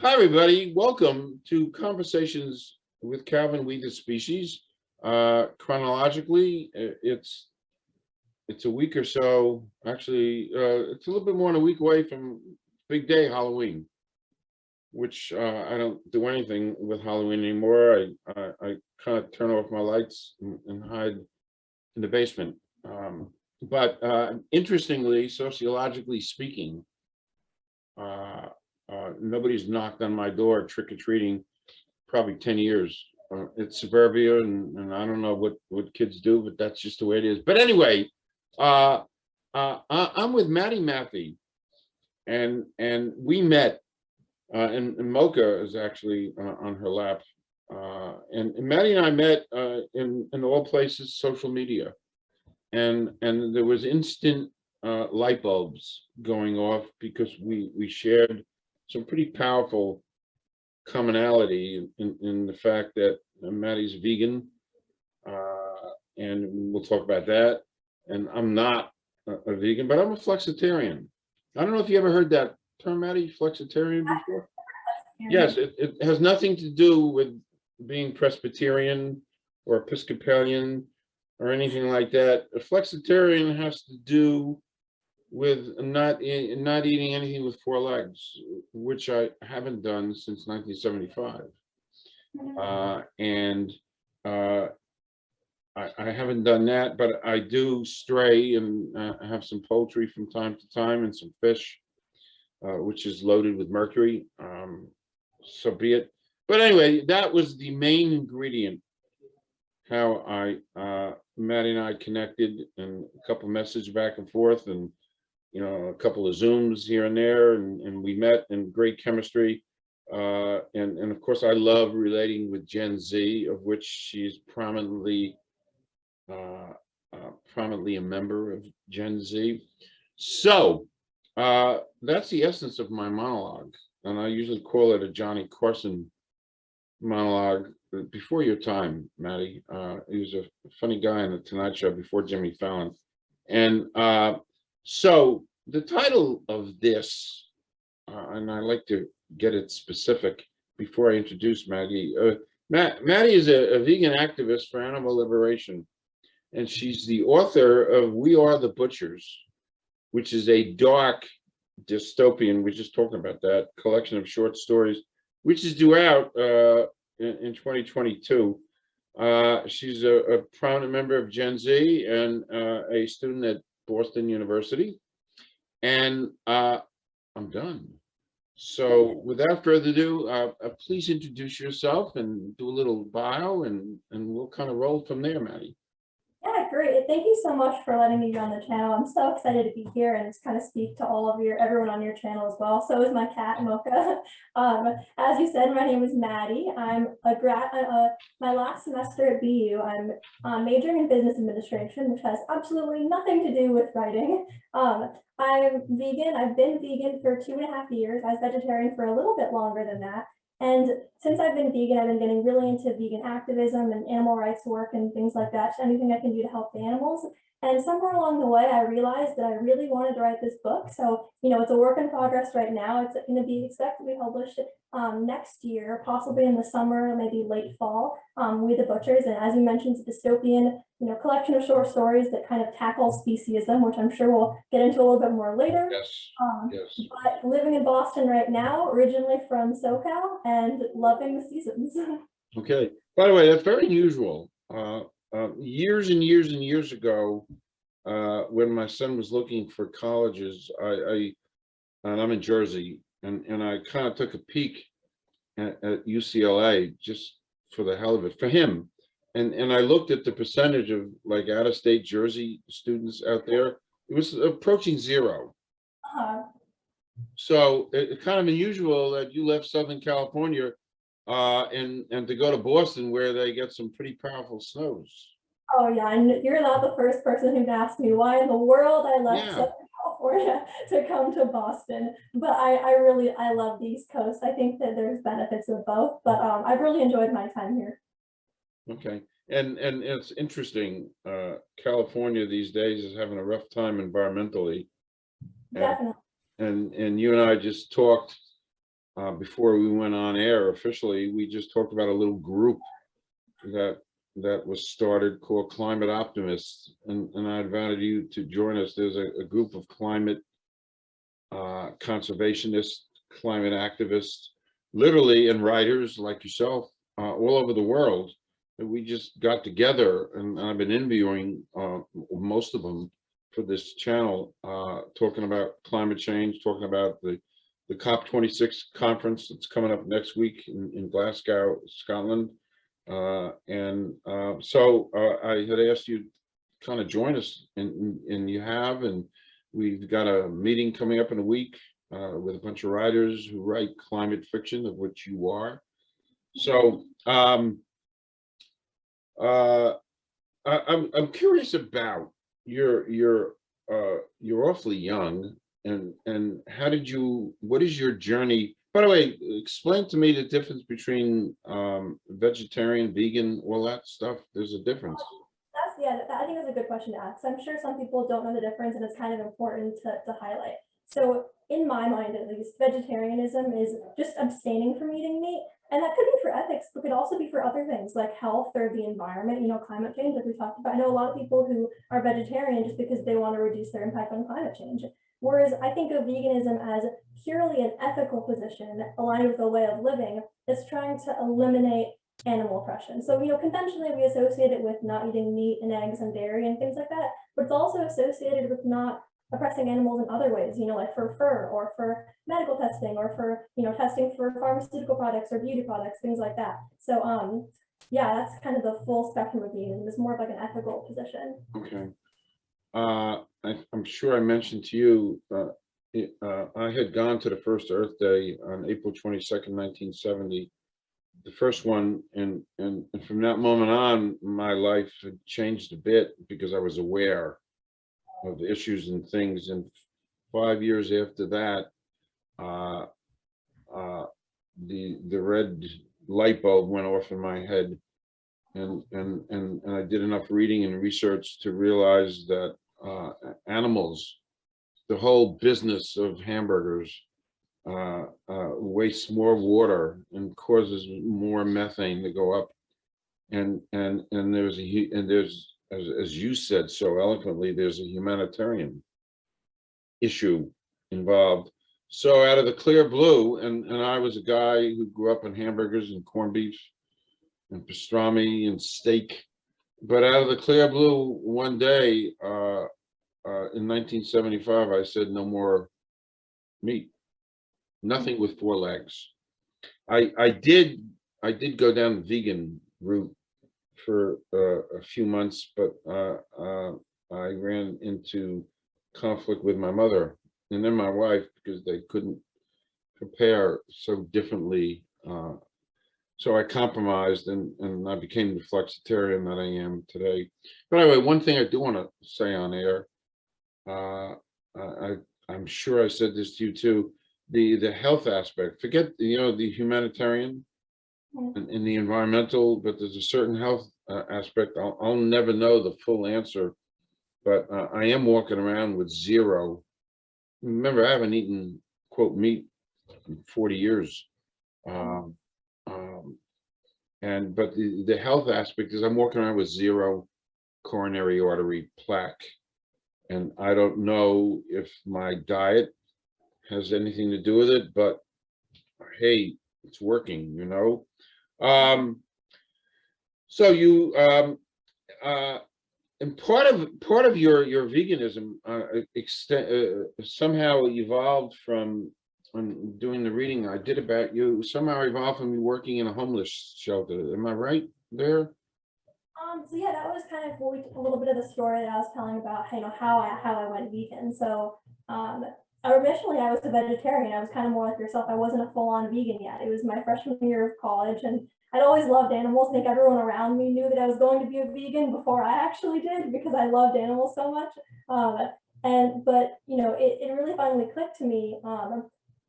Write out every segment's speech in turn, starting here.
Hi, everybody. Welcome to Conversations with Calvin, We the Species. Chronologically, it's a week or so. Actually, it's a little bit more than a week away from big day, Halloween, which I don't do anything with Halloween anymore. I kind of turn off my lights and hide in the basement. But interestingly, sociologically speaking, nobody's knocked on my door trick-or-treating probably 10 years. It's suburbia, and I don't know what kids do, but that's just the way it is. But anyway, I'm with MADI MAFI, and we met, and Mocha is actually on her lap. And MADI and I met in all places, social media. And there was instant light bulbs going off because we shared some pretty powerful commonality in the fact that Maddie's vegan, and we'll talk about that. And I'm not a vegan, but I'm a flexitarian. I don't know if you ever heard that term, Maddie, flexitarian before? Yes, it has nothing to do with being Presbyterian or Episcopalian or anything like that. A flexitarian has to do with not eating anything with four legs, which I haven't done since 1975. I haven't done that, but I do stray and have some poultry from time to time and some fish, which is loaded with mercury. So be it. But anyway, that was the main ingredient, how Maddie and I connected, and a couple messages back and forth, and a couple of Zooms here and there, and we met in great chemistry. And of course, I love relating with Gen Z, of which she's prominently a member of Gen Z. So that's the essence of my monologue, and I usually call it a Johnny Carson monologue. Before your time, Maddie. He was a funny guy on the Tonight Show before Jimmy Fallon. And so the title of this, and I like to get it specific before I introduce Maddie. Maddie is a vegan activist for animal liberation, and she's the author of We Are the Butchers, which is a dark dystopian, we were just talking about that, collection of short stories, which is due out in 2022. She's a prominent member of Gen Z and a student at Boston University. And I'm done. So without further ado, please introduce yourself and do a little bio, and we'll kind of roll from there, Maddie. Yeah, great. Thank you so much for letting me be on the channel. I'm so excited to be here and just kind of speak to everyone on your channel as well. So is my cat, Mocha. As you said, my name is Maddie. I'm a grad, my last semester at BU. I'm majoring in business administration, which has absolutely nothing to do with writing. I'm vegan. I've been vegan for 2.5 years. I was vegetarian for a little bit longer than that. And since I've been vegan, I've been getting really into vegan activism and animal rights work and things like that, anything I can do to help the animals. And somewhere along the way, I realized that I really wanted to write this book. So, it's a work in progress right now. It's going to be expected to be published next year, possibly in the summer, maybe late fall, We the Butchers. And as you mentioned, it's a dystopian, collection of short stories that kind of tackle speciesism, which I'm sure we'll get into a little bit more later. Yes. Yes. But living in Boston right now, originally from SoCal, and loving the seasons. Okay. By the way, that's very unusual. Years and years and years ago, when my son was looking for colleges, and I'm in Jersey, and I kind of took a peek at UCLA just for the hell of it, for him. And I looked at the percentage of like out-of-state Jersey students out there. It was approaching zero. So it's kind of unusual that you left Southern California and to go to Boston, where they get some pretty powerful snows. Oh yeah, and you're not the first person who'd asked me why in the world I left Southern California to come to Boston. But I love the East Coast. I think that there's benefits of both, but I've really enjoyed my time here. Okay, and it's interesting. California these days is having a rough time environmentally. Definitely. And you and I just talked before we went on air officially, we just talked about a little group that was started called Climate Optimists, and I invited you to join us. There's a group of climate conservationists, climate activists, literally, and writers like yourself all over the world. And we just got together, and I've been interviewing most of them for this channel, talking about climate change, talking about the COP26 conference that's coming up next week in Glasgow, Scotland. So I had asked you to kind of join us, and you have, and we've got a meeting coming up in a week with a bunch of writers who write climate fiction, of which you are. So I'm curious about you're awfully young, and what is your journey? By the way, explain to me the difference between vegetarian, vegan, all that stuff. There's a difference. I think that's a good question to ask. I'm sure some people don't know the difference, and it's kind of important to highlight. So in my mind, at least, vegetarianism is just abstaining from eating meat. And that could be for ethics, but could also be for other things like health or the environment, climate change, like we talked about. I know a lot of people who are vegetarian just because they want to reduce their impact on climate change. Whereas I think of veganism as purely an ethical position aligned with a way of living that's trying to eliminate animal oppression. So, conventionally we associate it with not eating meat and eggs and dairy and things like that, but it's also associated with not oppressing animals in other ways, like for fur or for medical testing or for, testing for pharmaceutical products or beauty products, things like that. So, yeah, that's kind of the full spectrum of veganism. It's more of like an ethical position. Okay. I'm sure I mentioned to you, I had gone to the first Earth Day on April 22nd, 1970, the first one, and from that moment on, my life had changed a bit because I was aware of the issues and things. And 5 years after that, the red light bulb went off in my head, and I did enough reading and research to realize that animals, the whole business of hamburgers, wastes more water and causes more methane to go up, and there's as you said so eloquently, there's a humanitarian issue involved. So out of the clear blue, and I was a guy who grew up on hamburgers and corned beef and pastrami and steak, but out of the clear blue, one day in 1975, I said no more meat, nothing with 4 legs. I did go down the vegan route for a few months, but I ran into conflict with my mother and then my wife because they couldn't prepare so differently. So I compromised, and I became the Flexitarian that I am today. But anyway, one thing I do want to say on air, I'm sure I said this to you too, the health aspect, forget the humanitarian and the environmental, but there's a certain health aspect. I'll never know the full answer, but I am walking around with 0. Remember, I haven't eaten quote meat in 40 years. But the health aspect is I'm walking around with 0 coronary artery plaque, and I don't know if my diet has anything to do with it, but hey, it's working, So you and part of your veganism somehow evolved from doing the reading I did about you, somehow evolved from you working in a homeless shelter. Am I right there? So yeah, that was kind of a little bit of the story that I was telling about, how I went vegan. So originally I was a vegetarian. I was kind of more like yourself. I wasn't a full-on vegan yet. It was my freshman year of college, and I'd always loved animals. I think everyone around me knew that I was going to be a vegan before I actually did because I loved animals so much. But it really finally clicked to me.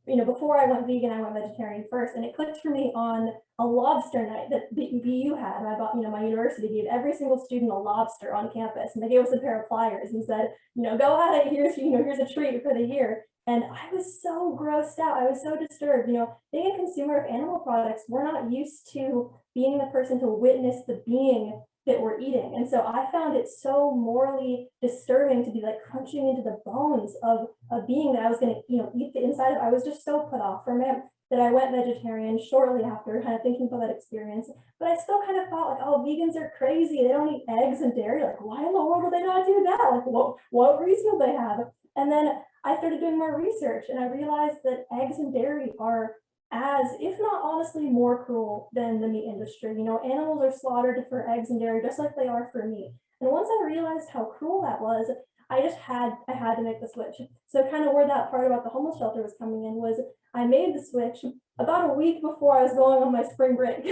Before I went vegan, I went vegetarian first, and it clicked for me on a lobster night that BU had. My university gave every single student a lobster on campus, and they gave us a pair of pliers and said, go at it. Here's a treat for the year. And I was so grossed out. I was so disturbed. You know, being a consumer of animal products, we're not used to being the person to witness the being that we're eating. And so I found it so morally disturbing to be like crunching into the bones of a being that I was going to, you know, eat the inside of. I was just so put off from it that I went vegetarian shortly after, kind of thinking about that experience. But I still kind of thought like, oh, vegans are crazy. They don't eat eggs and dairy. Like, why in the world would they not do that? Like, what reason would they have? And then I started doing more research and I realized that eggs and dairy are as, if not honestly, more cruel than the meat industry. You know, animals are slaughtered for eggs and dairy just like they are for meat. And once I realized how cruel that was, I had to make the switch. So kind of where that part about the homeless shelter was coming in was I made the switch about a week before I was going on my spring break.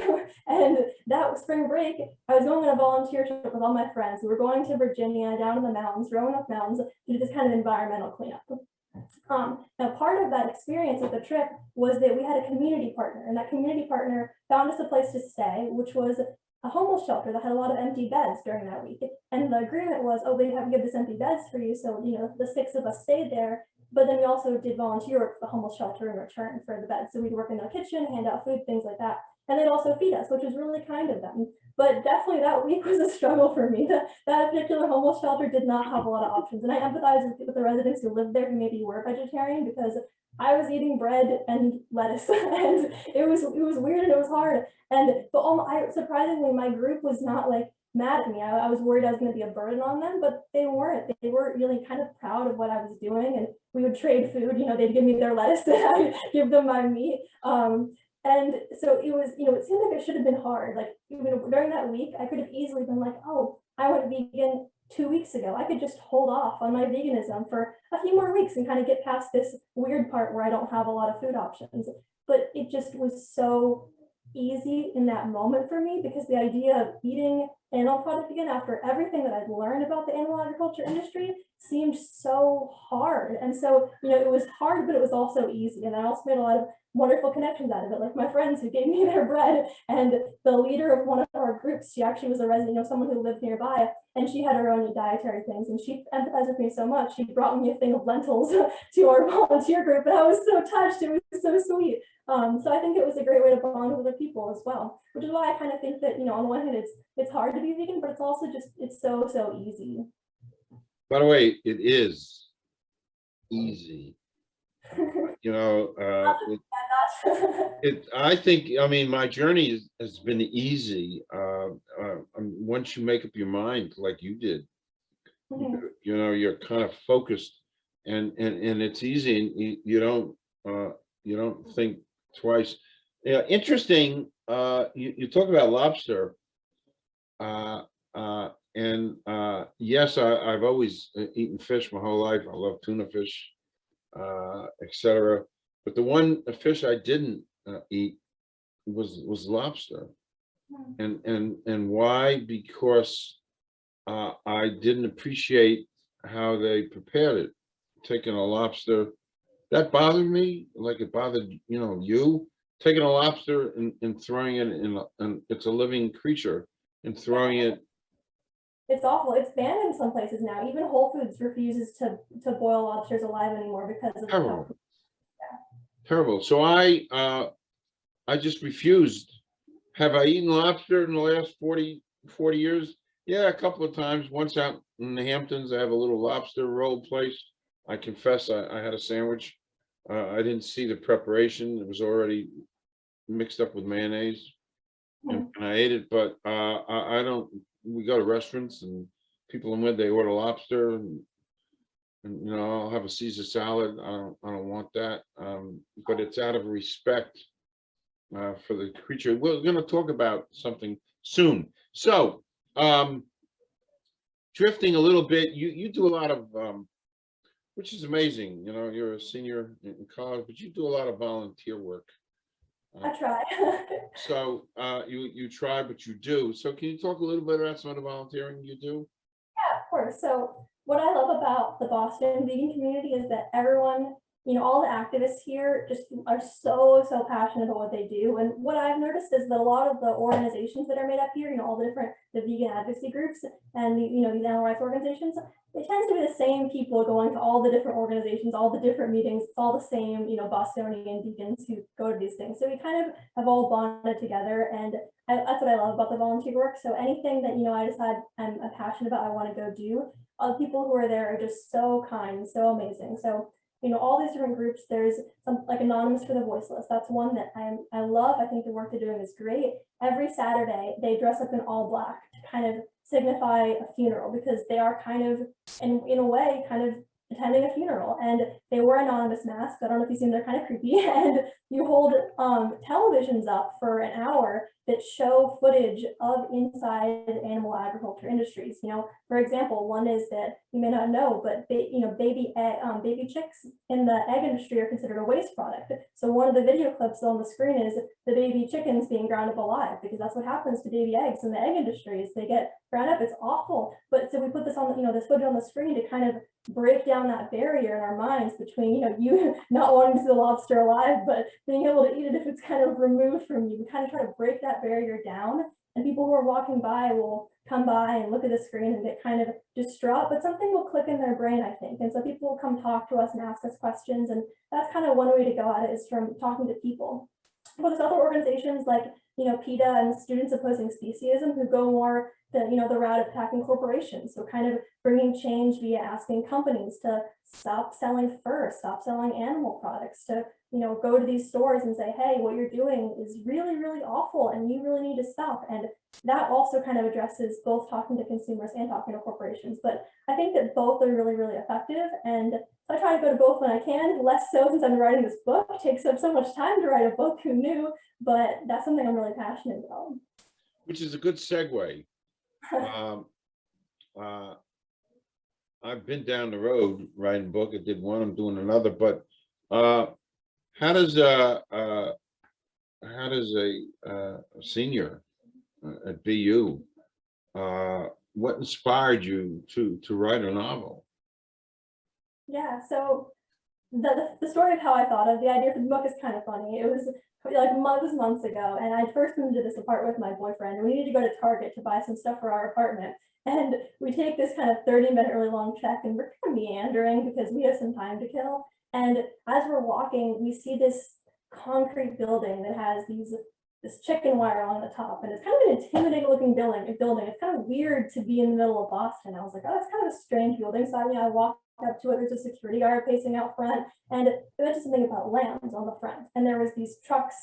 And that spring break, I was going on a volunteer trip with all my friends. We were going to Virginia, down in the mountains, Roanoke Mountains, to do this kind of environmental cleanup. Now, part of that experience with the trip was that we had a community partner, and that community partner found us a place to stay, which was a homeless shelter that had a lot of empty beds during that week. And the agreement was, oh, they have to give us empty beds for you. So, you know, the 6 of us stayed there. But then we also did volunteer work for the homeless shelter in return for the beds. So we'd work in their kitchen, hand out food, things like that. And they'd also feed us, which was really kind of them. But definitely that week was a struggle for me. That particular homeless shelter did not have a lot of options. And I empathize with the residents who lived there who maybe were vegetarian, because I was eating bread and lettuce and it was weird and it was hard. And surprisingly, my group was not like mad at me. I was worried I was going to be a burden on them, but they weren't. They were really kind of proud of what I was doing, and we would trade food. You know, they'd give me their lettuce and I'd give them my meat. And so it was, you know, it seemed like it should have been hard. Like, you know, during that week, I could have easily been like, oh, I went vegan 2 weeks ago. I could just hold off on my veganism for a few more weeks and kind of get past this weird part where I don't have a lot of food options. But it just was so easy in that moment for me, because the idea of eating animal product again after everything that I'd learned about the animal agriculture industry seemed so hard. And so, you know, it was hard, but it was also easy. And I also made a lot of wonderful connections out of it, like my friends who gave me their bread, and the leader of one of our groups, she actually was a resident, you know, someone who lived nearby, and she had her own dietary things, and she empathized with me so much, she brought me a thing of lentils to our volunteer group, and I was so touched. It was so sweet. So I think it was a great way to bond with other people as well, which is why I kind of think that, you know, on one hand, it's hard to be vegan, but it's also just, it's so easy. By the way, it is easy. You know, I think, I mean, my journey has been easy. Once you make up your mind, like you did, you know, you're kind of focused, and it's easy, and you don't think twice. Yeah, interesting. You talk about lobster, and yes, I've always eaten fish my whole life. I love tuna fish, etc. But the one fish I didn't eat was lobster, and why? Because I didn't appreciate how they prepared it. Taking a lobster, that bothered me, like it bothered, you know, you taking a lobster and throwing it in, and it's a living creature, and throwing it. It's awful. It's banned in some places now. Even Whole Foods refuses to boil lobsters alive anymore because of Terrible. how, Terrible. So I just refused. Have I eaten lobster in the last 40 years? Yeah, a couple of times. Once out in the Hamptons, I have a little lobster roll place. I confess I had a sandwich. I didn't see the preparation. It was already mixed up with mayonnaise, and I ate it. But I don't. We go to restaurants and people in with, they order lobster, and you know, I'll have a Caesar salad. I don't want that. But it's out of respect for the creature. We're going to talk about something soon. So drifting a little bit, you do a lot of which is amazing. You know, you're a senior in college, but you do a lot of volunteer work. I try. So you try, but you do. So can you talk a little bit about some of the volunteering you do? Yeah, of course. So what I love about the Boston vegan community is that everyone all the activists here just are so passionate about what they do. And what I've noticed is that a lot of the organizations that are made up here, all the vegan advocacy groups and these animal rights organizations, it tends to be the same people going to all the different organizations, all the different meetings. It's all the same, Bostonian vegans who go to these things. So we kind of have all bonded together, and that's what I love about the volunteer work. So anything that, I decide I'm passionate about, I want to go do. All the people who are there are just so kind, so amazing. So, all these different groups, there's some like Anonymous for the Voiceless. That's one that I love. I think the work they're doing is great. Every Saturday, they dress up in all black to kind of signify a funeral, because they are kind of, in a way, kind of attending a funeral, and they wear anonymous masks. I don't know if you've seen, they're kind of creepy. And you hold televisions up for an hour that show footage of inside animal agriculture industries. For example, one is that you may not know, but baby chicks in the egg industry are considered a waste product. So one of the video clips on the screen is the baby chickens being ground up alive, because that's what happens to baby eggs in the egg industry, is they get ground up. It's awful. But so we put this on, this footage on the screen to kind of break down that barrier in our minds between, you not wanting to see the lobster alive, but being able to eat it if it's kind of removed from you. We kind of try to break that barrier down, and people who are walking by will come by and look at the screen and get kind of distraught, but something will click in their brain, I think. And so people will come talk to us and ask us questions, and that's kind of one way to go at it, is from talking to people. But there's other organizations like, PETA and Students Opposing Speciesism, who go more the route of attacking corporations. So kind of bringing change via asking companies to stop selling fur, stop selling animal products, to go to these stores and say, hey, what you're doing is really, really awful, and you really need to stop. And that also kind of addresses both talking to consumers and talking to corporations. But I think that both are really, really effective. And so I try to go to both when I can, less so since I'm writing this book. It takes up so much time to write a book, who knew? But that's something I'm really passionate about. Which is a good segue. I've been down the road writing a book. I did one, I'm doing another, but how does a senior at BU, what inspired you to write a novel? Yeah, so the story of how I thought of the idea for the book is kind of funny. It was like months ago, and I first moved to this apartment with my boyfriend. We needed to go to Target to buy some stuff for our apartment, and we take this kind of 30-minute really long trek, and we're kind of meandering because we have some time to kill. And as we're walking, we see this concrete building that has this chicken wire on the top, and it's kind of an intimidating looking building. It's kind of weird to be in the middle of Boston. I was like, oh, it's kind of a strange building. So I walked up to it. There's a security guard pacing out front, and it mentioned something about lambs on the front. And there was these trucks,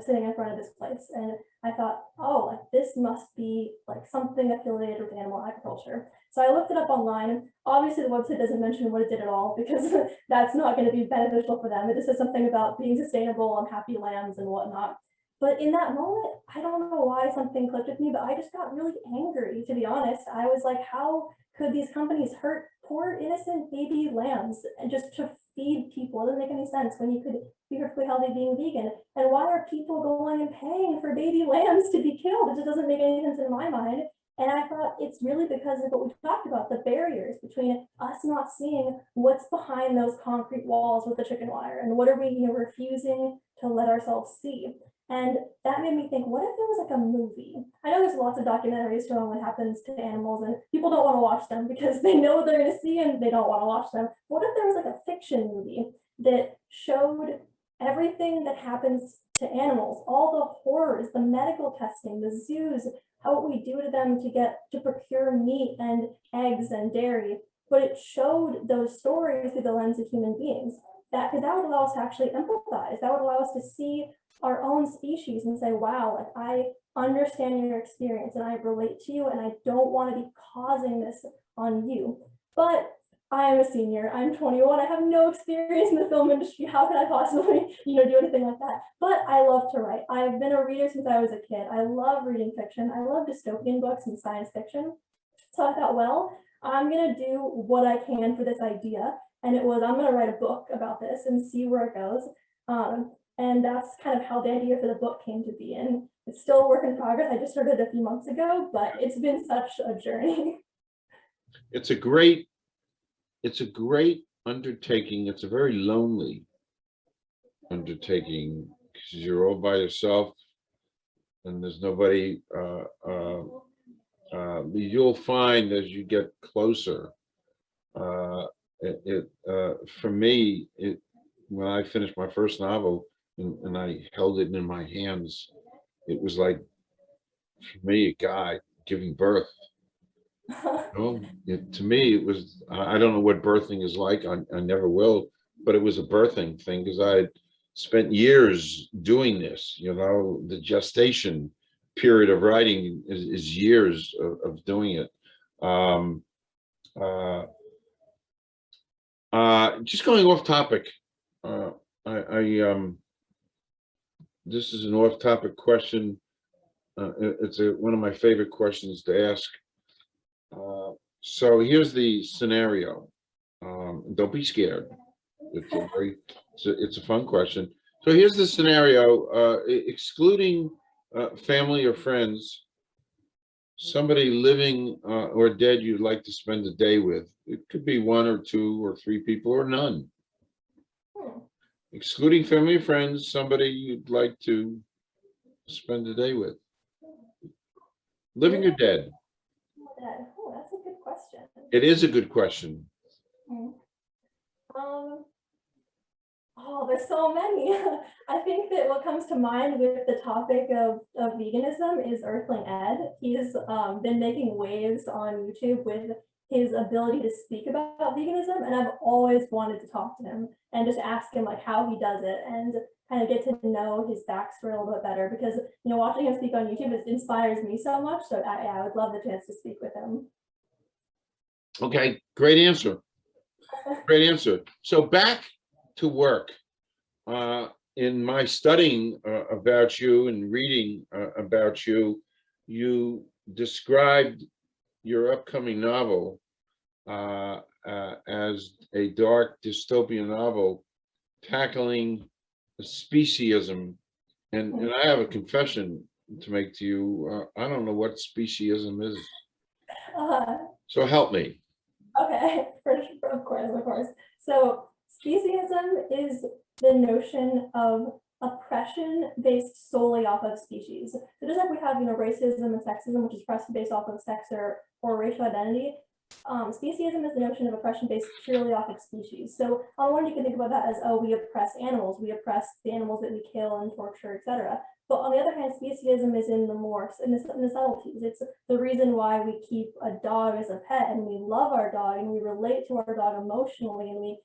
sitting in front of this place. And I thought, oh, like this must be like something affiliated with animal agriculture. So I looked it up online. Obviously, the website doesn't mention what it did at all, because that's not going to be beneficial for them. It just says something about being sustainable on happy lambs and whatnot. But in that moment, I don't know why something clicked with me, but I just got really angry, to be honest. I was like, how could these companies hurt poor innocent baby lambs and just to feed people? It doesn't make any sense when you could be perfectly healthy being vegan. And why are people going and paying for baby lambs to be killed? It just doesn't make any sense in my mind. And I thought it's really because of what we talked about, the barriers between us not seeing what's behind those concrete walls with the chicken wire, and what are we refusing to let ourselves see. And that made me think, what if there was like a movie? I know there's lots of documentaries showing what happens to animals, and people don't want to watch them because they know what they're going to see and they don't want to watch them. What if there was like a fiction movie that showed everything that happens to animals, all the horrors, the medical testing, the zoos, what we do to them to procure meat and eggs and dairy, but it showed those stories through the lens of human beings. Because that would allow us to actually empathize. That would allow us to see our own species and say, wow, like I understand your experience and I relate to you, and I don't want to be causing this on you. But I am a senior, I'm 21, I have no experience in the film industry. How can I possibly, do anything like that? But I love to write. I've been a reader since I was a kid. I love reading fiction. I love dystopian books and science fiction. So I thought, well, I'm gonna do what I can for this idea. And it was, I'm gonna write a book about this and see where it goes. And that's kind of how the idea for the book came to be. And it's still a work in progress. I just started a few months ago, but it's been such a journey. It's a great undertaking. It's a very lonely undertaking because you're all by yourself and there's nobody. You'll find as you get closer, for me, when I finished my first novel and I held it in my hands, it was like, for me, a guy giving birth. Oh, to me, it was, I don't know what birthing is like. I never will, but it was a birthing thing because I had spent years doing this, the gestation period of writing is years of doing it. Um, just going off topic, this is an off topic question. It's one of my favorite questions to ask. So here's the scenario. Don't be scared. It's a fun question. So here's the scenario, excluding family or friends, somebody living or dead you'd like to spend a day with. It could be 1 or 2 or 3 people or none. Excluding family or friends, somebody you'd like to spend a day with. Living or dead? Oh, that's a good question. It is a good question. Oh, there's so many. I think that what comes to mind with the topic of veganism is Earthling Ed. He's been making waves on YouTube with his ability to speak about veganism, and I've always wanted to talk to him and just ask him like how he does it and kind of get to know his backstory a little bit better, because watching him speak on YouTube, it inspires me so much. So I would love the chance to speak with him. Okay, great answer. Great answer. So back to work. In my studying about you and reading about you, you described your upcoming novel as a dark dystopian novel tackling speciesism. And I have a confession to make to you. I don't know what speciesism is. So help me. Okay, of course. So speciesism is the notion of oppression based solely off of species. So just like we have, racism and sexism, which is oppression based off of sex or racial identity, speciesism is the notion of oppression based purely off of species. So on one, you can think about that as, oh, we oppress animals, we oppress the animals that we kill and torture, etc. But on the other hand, speciesism is in the subtleties. It's the reason why we keep a dog as a pet, and we love our dog, and we relate to our dog emotionally, and we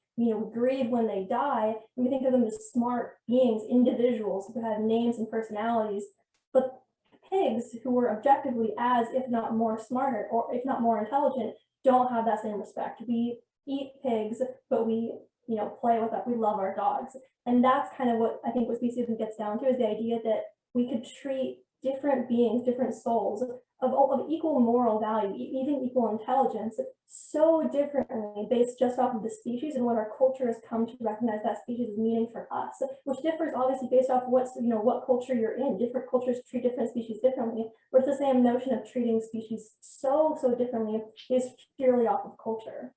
grieve when they die, and we think of them as smart beings, individuals who have names and personalities. But pigs, who were objectively as, if not more smarter, or if not more intelligent, don't have that same respect. We eat pigs, but we play with that. We love our dogs. And that's kind of what I think what speciesism gets down to, is the idea that we could treat different beings, different souls of equal moral value, even equal intelligence, so differently based just off of the species and what our culture has come to recognize that species as meaning for us, which differs obviously based off what culture you're in. Different cultures treat different species differently, but it's the same notion of treating species so differently is purely off of culture.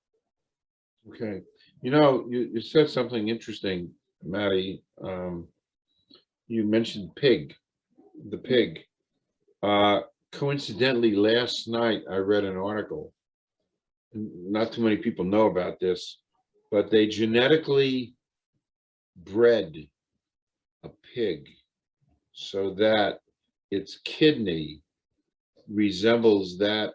Okay, you said something interesting, Maddie. You mentioned the pig. Coincidentally, last night I read an article. Not too many people know about this, but they genetically bred a pig so that its kidney resembles that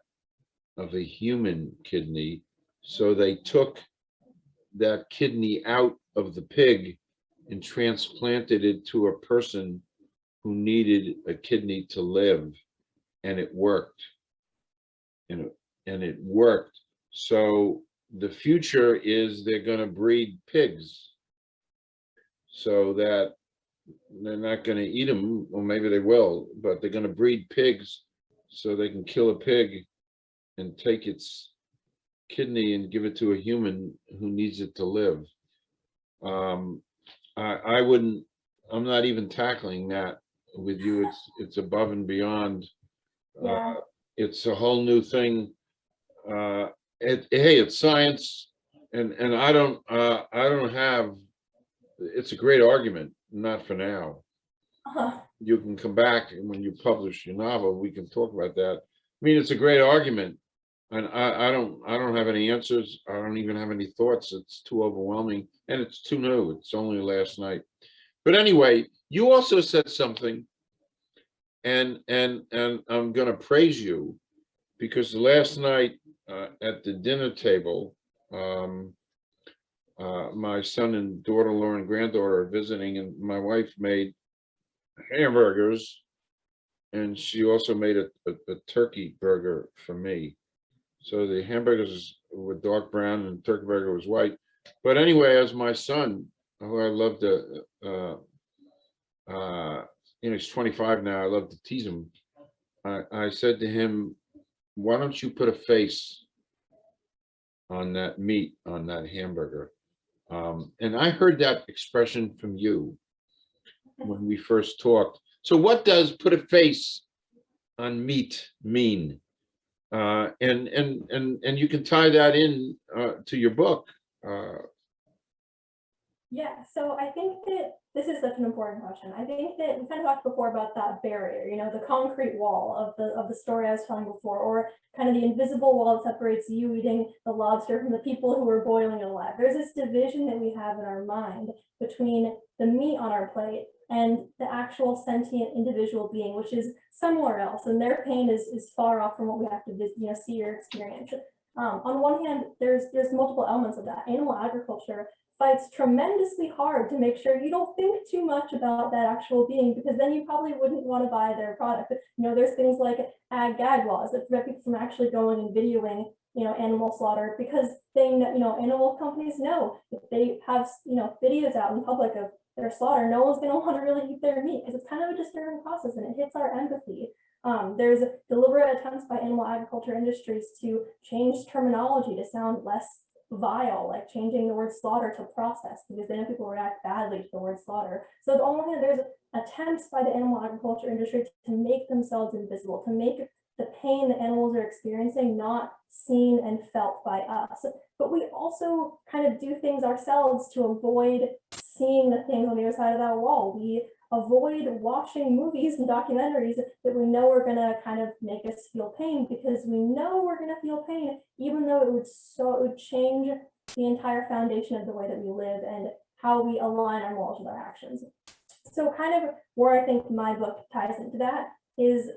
of a human kidney. So they took that kidney out of the pig and transplanted it to a person who needed a kidney to live, and it worked. And it worked. So the future is they're going to breed pigs so that they're not going to eat them, or maybe they will, but they're going to breed pigs so they can kill a pig and take its kidney and give it to a human who needs it to live. I wouldn't, I'm not even tackling that with you. It's above and beyond. It's a whole new thing. Hey, it's science. and I don't have, it's a great argument, not for now. You can come back and when you publish your novel, we can talk about that. I mean, it's a great argument. And I don't have any answers. I don't even have any thoughts. It's too overwhelming and it's too new. It's only last night. But anyway, you also said something, and I'm gonna praise you, because last night at the dinner table, my son and daughter-in-law and granddaughter are visiting, and my wife made hamburgers, and she also made a turkey burger for me. So the hamburgers were dark brown and turkey burger was white. But anyway, as my son, who I love to, he's 25 now, I love to tease him. I said to him, why don't you put a face on that meat, on that hamburger? And I heard that expression from you when we first talked. So what does put a face on meat mean? And you can tie that in to your book. Yeah, so I think that this is such an important question. I think that we kind of talked before about that barrier, the concrete wall of the story I was telling before, or kind of the invisible wall that separates you eating the lobster from the people who are boiling it alive. There's this division that we have in our mind between the meat on our plate and the actual sentient individual being, which is somewhere else, and their pain is far off from what we have to see or experience. On one hand, there's multiple elements of that. Animal agriculture fights tremendously hard to make sure you don't think too much about that actual being, because then you probably wouldn't want to buy their product. There's things like ag gag laws that prevent people from actually going and videoing animal slaughter, because animal companies know if they have videos out in public of their slaughter, no one's going to want to really eat their meat, because it's kind of a disturbing process and it hits our empathy. There's deliberate attempts by animal agriculture industries to change terminology to sound less vile, like changing the word slaughter to process, because they know people react badly to the word slaughter. So on the one hand, there's attempts by the animal agriculture industry to make themselves invisible, to make the pain that animals are experiencing not seen and felt by us. But we also kind of do things ourselves to avoid seeing the things on the other side of that wall. We avoid watching movies and documentaries that we know are going to kind of make us feel pain, because we know we're going to feel pain, even though it would change the entire foundation of the way that we live and how we align our morals with our actions. So kind of where I think my book ties into that is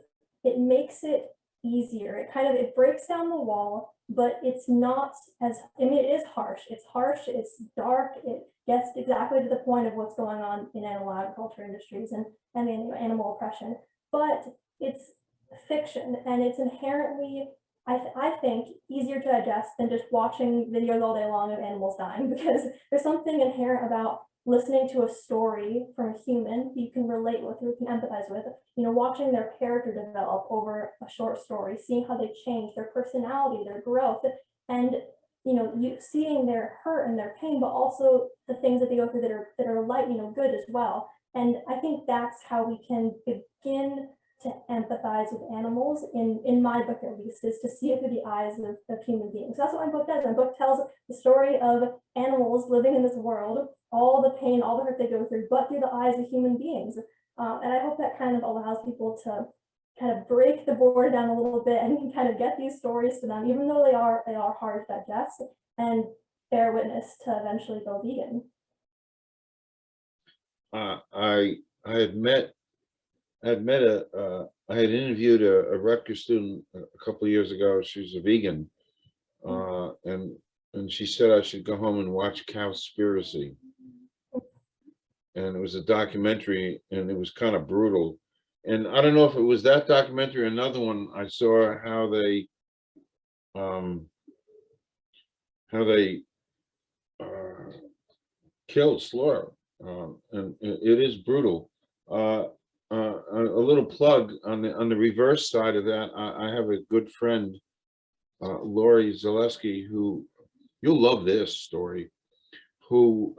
it makes it easier. It breaks down the wall, but it's not as, it is harsh. It's harsh, it's dark, it gets exactly to the point of what's going on in animal agriculture industries and animal oppression. But it's fiction, and it's inherently, I think, easier to digest than just watching videos all day long of animals dying, because there's something inherent about listening to a story from a human you can relate with, who you can empathize with, watching their character develop over a short story, seeing how they change, their personality, their growth, and you seeing their hurt and their pain, but also the things that they go through that are light, good as well. And I think that's how we can begin to empathize with animals, in my book at least, is to see it through the eyes of human beings. So that's what my book does. My book tells the story of animals living in this world, all the pain, all the hurt they go through, but through the eyes of human beings. And I hope that kind of allows people to kind of break the board down a little bit and kind of get these stories to them, even though they are hard to digest, and bear witness to eventually go vegan. I had interviewed a Rutgers student a couple of years ago. She's a vegan, and she said I should go home and watch Cowspiracy. And it was a documentary, and it was kind of brutal. And I don't know if it was that documentary or another one. I saw how they killed, slaughter, and it is brutal. A little plug on the reverse side of that. I have a good friend, Lori Zaleski, who you'll love this story, who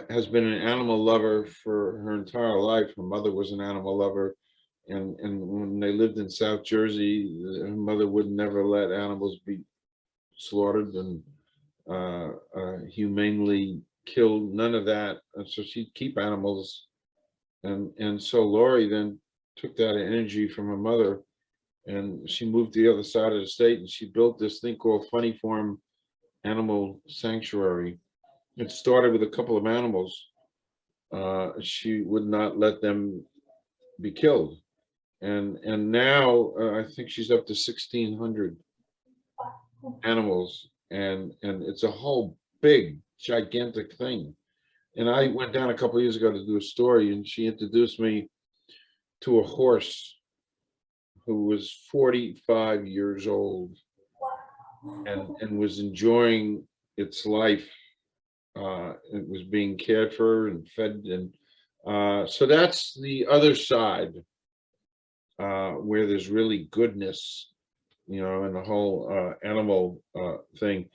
has been an animal lover for her entire life. Her mother was an animal lover, and when they lived in South Jersey, her mother would never let animals be slaughtered, and humanely killed, none of that. And so she'd keep animals. And so Lori then took that energy from her mother, and she moved to the other side of the state, and she built this thing called Funny Farm Animal Sanctuary. It started with a couple of animals. She would not let them be killed. And now I think she's up to 1,600 animals, and it's a whole big, gigantic thing. And I went down a couple of years ago to do a story, and she introduced me to a horse who was 45 years old and was enjoying its life. It was being cared for and fed, and so that's the other side, where there's really goodness, you know, in the whole animal thing.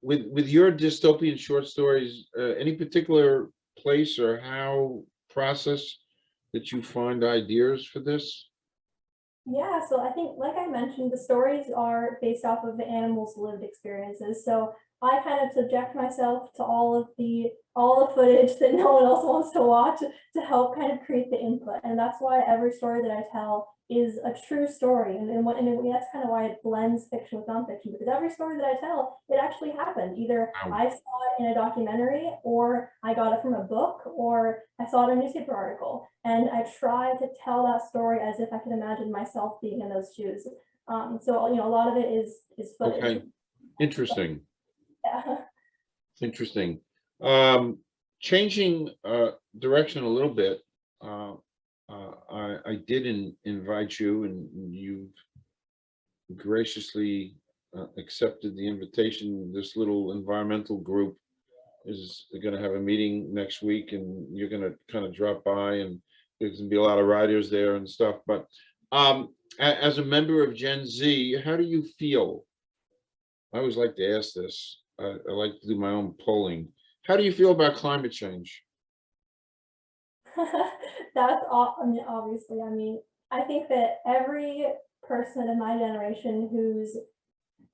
With your dystopian short stories, any particular place or how process that you find ideas for this? Yeah, so I think, like I mentioned, the stories are based off of the animals' lived experiences. So I kind of subject myself to all the footage that no one else wants to watch to help kind of create the input. And that's why every story that I tell is a true story. And that's kind of why it blends fiction with nonfiction, because every story that I tell, it actually happened. Either Wow. I saw it in a documentary, or I got it from a book, or I saw it in a newspaper article. And I try to tell that story as if I could imagine myself being in those shoes. So, you know, a lot of it is footage. Okay, interesting. Yeah. Interesting. Changing direction a little bit. I did invite you, and you've graciously accepted the invitation. This little environmental group is going to have a meeting next week, and you're going to kind of drop by, and there's going to be a lot of writers there and stuff. But as a member of Gen Z, how do you feel? I always like to ask this. I like to do my own polling. How do you feel about climate change? That's all. I mean, obviously, I mean, I think that every person in my generation who's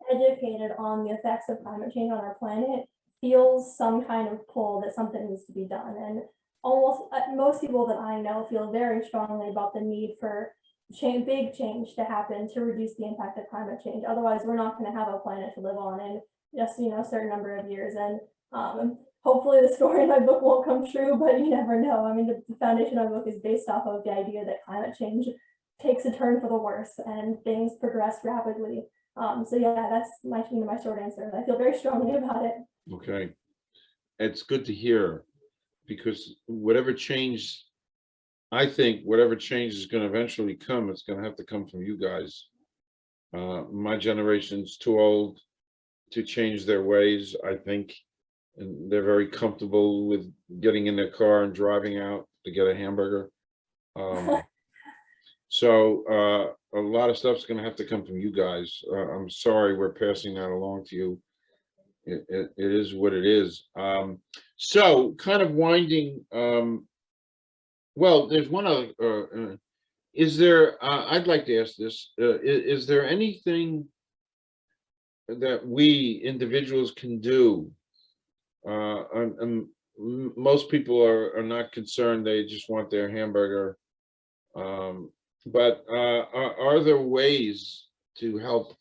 educated on the effects of climate change on our planet feels some kind of pull that something needs to be done. And almost most people that I know feel very strongly about the need for big change to happen to reduce the impact of climate change. Otherwise, we're not going to have a planet to live on in just, you know, a certain number of years. And hopefully the story in my book won't come true, but you never know. I mean, the foundation of my book is based off of the idea that climate change takes a turn for the worse and things progress rapidly. So yeah, that's my short answer. I feel very strongly about it. Okay, it's good to hear, because whatever change, I think whatever change is going to eventually come, it's going to have to come from you guys. My generation's too old to change their ways, I think, and they're very comfortable with getting in their car and driving out to get a hamburger. So a lot of stuff's going to have to come from you guys. I'm sorry we're passing that along to you. It is what it is. So kind of winding. Well, there's one other. Is there? I'd like to ask this. Is there anything that we individuals can do? And most people are not concerned. They just want their hamburger. But are there ways to help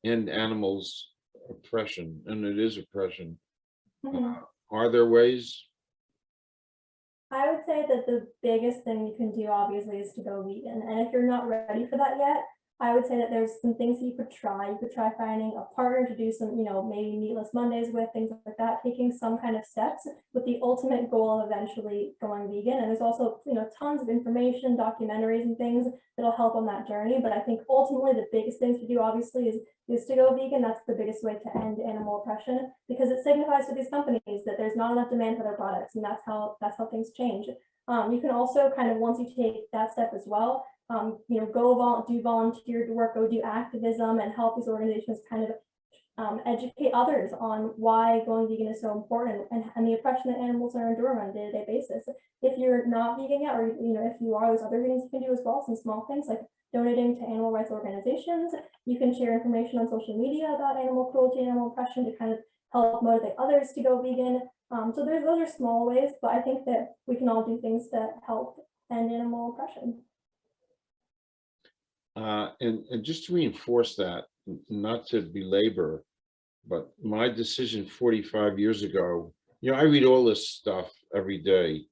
end animals' oppression? And it is oppression. Are there ways? I would say that the biggest thing you can do, obviously, is to go vegan. And if you're not ready for that yet, I would say that there's some things that you could try. You could try finding a partner to do some, you know, maybe meatless Mondays with, things like that, taking some kind of steps with the ultimate goal of eventually going vegan. And there's also, you know, tons of information, documentaries and things that'll help on that journey. But I think ultimately the biggest thing to do, obviously, is to go vegan. That's the biggest way to end animal oppression, because it signifies to these companies that there's not enough demand for their products, and that's how things change. You can also kind of, once you take that step as well, you know, do volunteer work, go do activism, and help these organizations kind of educate others on why going vegan is so important and the oppression that animals are enduring on a day-to-day basis. If you're not vegan yet, or if you are, there's other things you can do as well, some small things like donating to animal rights organizations. You can share information on social media about animal cruelty and animal oppression to kind of help motivate others to go vegan. So those are small ways, but I think that we can all do things to help end animal oppression. And just to reinforce that, not to belabor, but my decision 45 years ago, I read all this stuff every day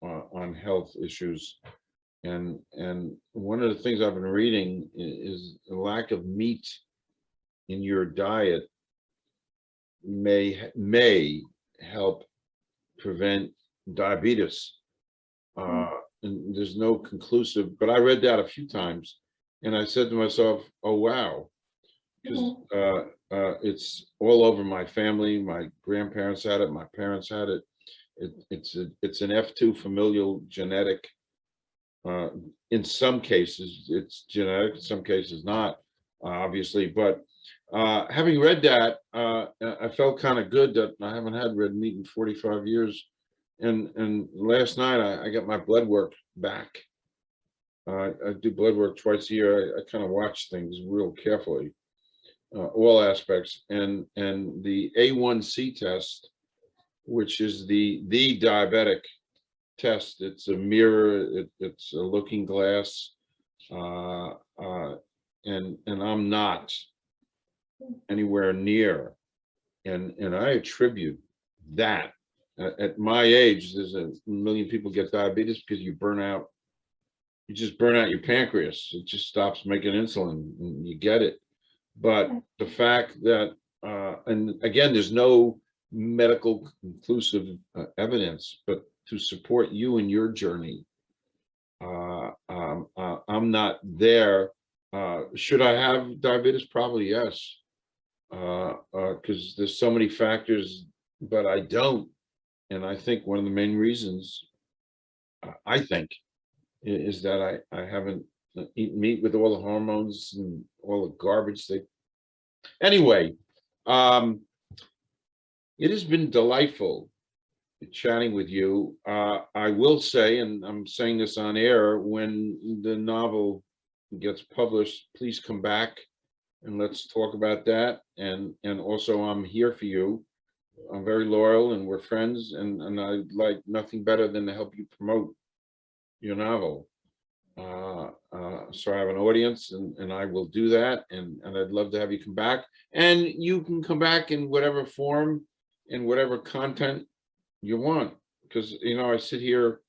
on health issues. And one of the things I've been reading is the lack of meat in your diet may help prevent diabetes. And there's no conclusive, but I read that a few times and I said to myself, oh, wow, because it's all over my family. My grandparents had it, my parents had it. It's an F2 familial genetic. In some cases, it's genetic, in some cases not, obviously. But having read that, I felt kind of good that I haven't had red meat in 45 years. And last night, I got my blood work back. I do blood work twice a year. I kind of watch things real carefully, all aspects. And the A1C test, which is the diabetic test, it's a mirror, it's a looking glass, and I'm not anywhere near, and I attribute that at my age. There's a million people get diabetes because you just burn out your pancreas. It just stops making insulin and you get it. But the fact that and again, there's no medical conclusive evidence, but to support you in your journey. I'm not there. Should I have diabetes? Probably yes, because there's so many factors, but I don't. And I think one of the main reasons, I think, is that I haven't eaten meat with all the hormones and all the garbage. Anyway, it has been delightful chatting with you. I will say, and I'm saying this on air, when the novel gets published, please come back and let's talk about that. And also, I'm here for you. I'm very loyal and we're friends, and I'd like nothing better than to help you promote your novel. So I have an audience, and I will do that, and I'd love to have you come back. And you can come back in whatever form, in whatever content you want, because I sit here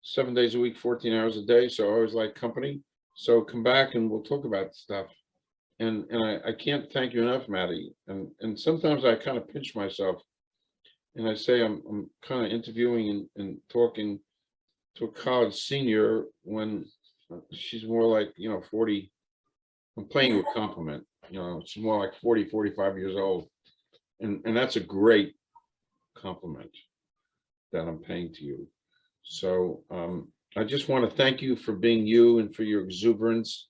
7 days a week, 14 hours a day, so I always like company. So come back and we'll talk about stuff. And I can't thank you enough, Maddie. And sometimes I kind of pinch myself and I say I'm kind of interviewing and talking to a college senior when she's more like 40. I'm paying you a compliment. She's more like 40, 45 years old, and that's a great compliment that I'm paying to you. So I just want to thank you for being you and for your exuberance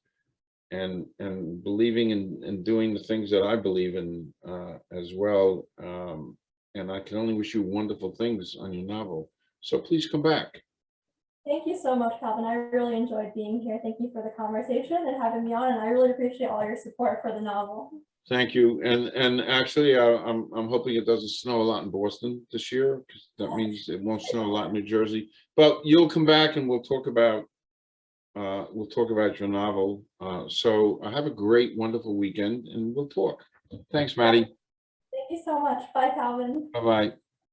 and believing and doing the things that I believe in as well. And I can only wish you wonderful things on your novel. So please come back. Thank you so much, Calvin. I really enjoyed being here. Thank you for the conversation and having me on, and I really appreciate all your support for the novel. Thank you. And actually, I'm hoping it doesn't snow a lot in Boston this year, because that means it won't snow a lot in New Jersey. But you'll come back and we'll talk about your novel. So have a great, wonderful weekend, and we'll talk. Thanks, Maddie. Thank you so much. Bye, Calvin. Bye-bye.